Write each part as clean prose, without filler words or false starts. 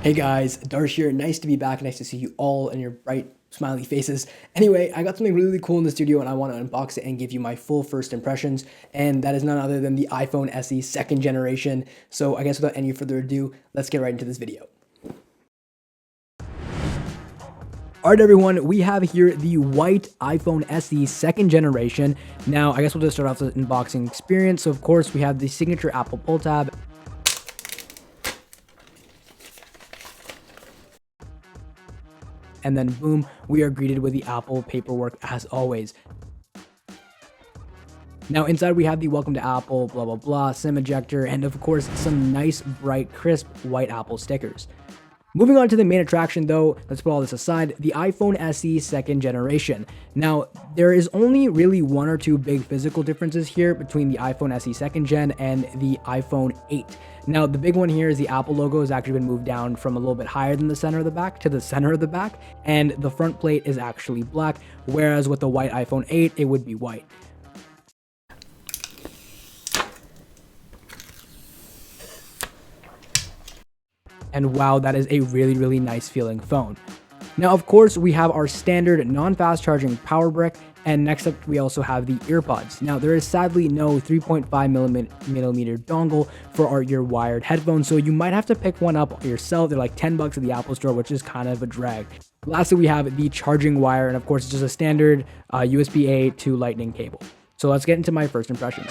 Hey guys, Darsh here. Nice to be back. Nice to see you all and your bright, smiley faces. Anyway, I got something really cool in the studio and I want to unbox it and give you my full first impressions. And that is none other than the iPhone SE second generation. So I guess without any further ado, let's get right into this video. Alright everyone, we have here the white iPhone SE second generation. Now, I guess we'll just start off with the unboxing experience. So of course, we have the signature Apple pull tab. And then boom, we are greeted with the Apple paperwork as always. Now inside we have the welcome to Apple, blah blah blah, SIM ejector, and of course some nice, bright, crisp white Apple stickers. Moving on to the main attraction though, let's put all this aside, the iPhone SE second generation. Now, there is only really one or two big physical differences here between the iPhone SE second gen and the iPhone 8. Now, the big one here is the Apple logo has actually been moved down from a little bit higher than the center of the back to the center of the back, and the front plate is actually black, whereas with the white iPhone 8, it would be white. And wow, that is a really nice feeling phone. Now, of course, we have our standard non-fast charging power brick, and next up, we also have the earpods. Now, there is sadly no 3.5 millimeter dongle for your wired headphones, so you might have to pick one up yourself. They're like 10 bucks at the Apple store, which is kind of a drag. Lastly, we have the charging wire, and of course, it's just a standard USB-A to Lightning cable. So let's get into my first impressions.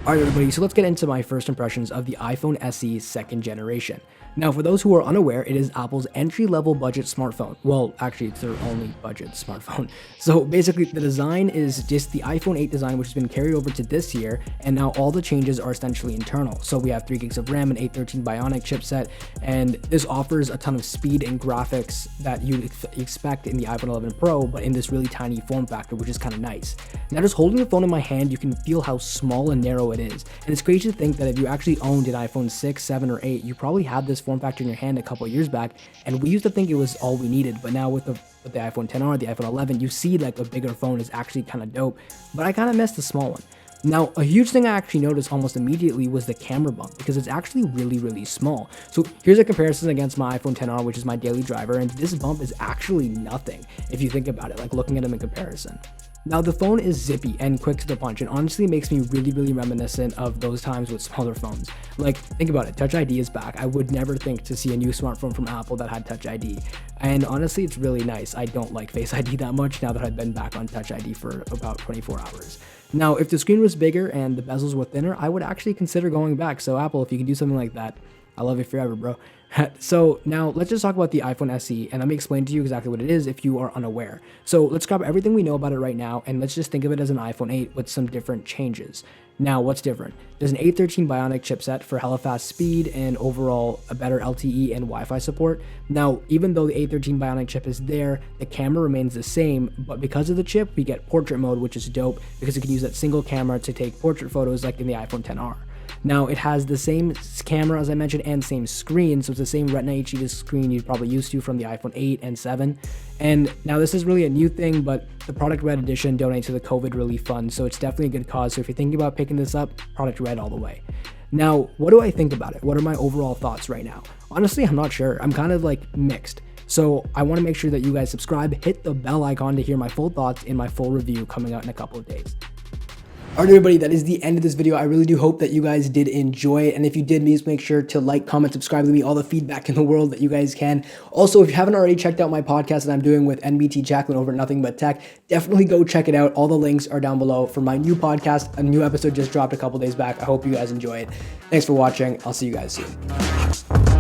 Alright everybody, so let's get into my first impressions of the iPhone SE second generation. Now for those who are unaware, it is Apple's entry-level budget smartphone. Well, actually it's their only budget smartphone. So basically the design is just the iPhone 8 design, which has been carried over to this year, and now all the changes are essentially internal. So we have 3 gigs of RAM and A13 Bionic chipset, and this offers a ton of speed and graphics that you'd expect in the iPhone 11 Pro, but in this really tiny form factor, which is kind of nice. Now just holding the phone in my hand, you can feel how small and narrow it is. And it's crazy to think that if you actually owned an iPhone 6, 7, or 8, you probably had this form factor in your hand a couple of years back, and we used to think it was all we needed, but now with the iPhone XR, the iPhone 11, you see like a bigger phone is actually kind of dope, but I kind of missed the small one. Now, a huge thing I actually noticed almost immediately was the camera bump, because it's actually really small. So here's a comparison against my iPhone XR, which is my daily driver, and this bump is actually nothing if you think about it, like looking at them in comparison. Now the phone is zippy and quick to the punch, and honestly makes me really reminiscent of those times with smaller phones. Like, think about it, Touch ID is back. I would never think to see a new smartphone from Apple that had Touch ID. And honestly, it's really nice. I don't like Face ID that much now that I've been back on Touch ID for about 24 hours. Now, if the screen was bigger and the bezels were thinner, I would actually consider going back. So Apple, if you can do something like that, I love you forever, bro. So now let's just talk about the iPhone SE, and let me explain to you exactly what it is if you are unaware. So let's grab everything we know about it right now, and let's just think of it as an iPhone 8 with some different changes. Now, what's different? There's an A13 Bionic chipset for hella fast speed and overall a better LTE and Wi-Fi support. Now, even though the A13 Bionic chip is there, the camera remains the same, but because of the chip, we get portrait mode, which is dope because it can use that single camera to take portrait photos like in the iPhone XR. Now, it has the same camera, as I mentioned, and same screen, so it's the same Retina HD screen you're probably used to from the iPhone 8 and 7. And now this is really a new thing, but the Product Red Edition donates to the COVID relief fund, so it's definitely a good cause. So if you're thinking about picking this up, Product Red all the way. Now, what do I think about it? What are my overall thoughts right now? Honestly, I'm not sure. I'm kind of like mixed. So I want to make sure that you guys subscribe, hit the bell icon to hear my full thoughts in my full review coming out in a couple of days. Alright everybody, that is the end of this video. I really do hope that you guys did enjoy it, and if you did, please make sure to like, comment, subscribe, leave me all the feedback in the world that you guys can. Also, if you haven't already checked out my podcast that I'm doing with NBT Jacklyn over at Nothing But Tech, definitely go check it out. All the links are down below for my new podcast. A new episode just dropped a couple days back. I hope you guys enjoy it. Thanks for watching. I'll see you guys soon.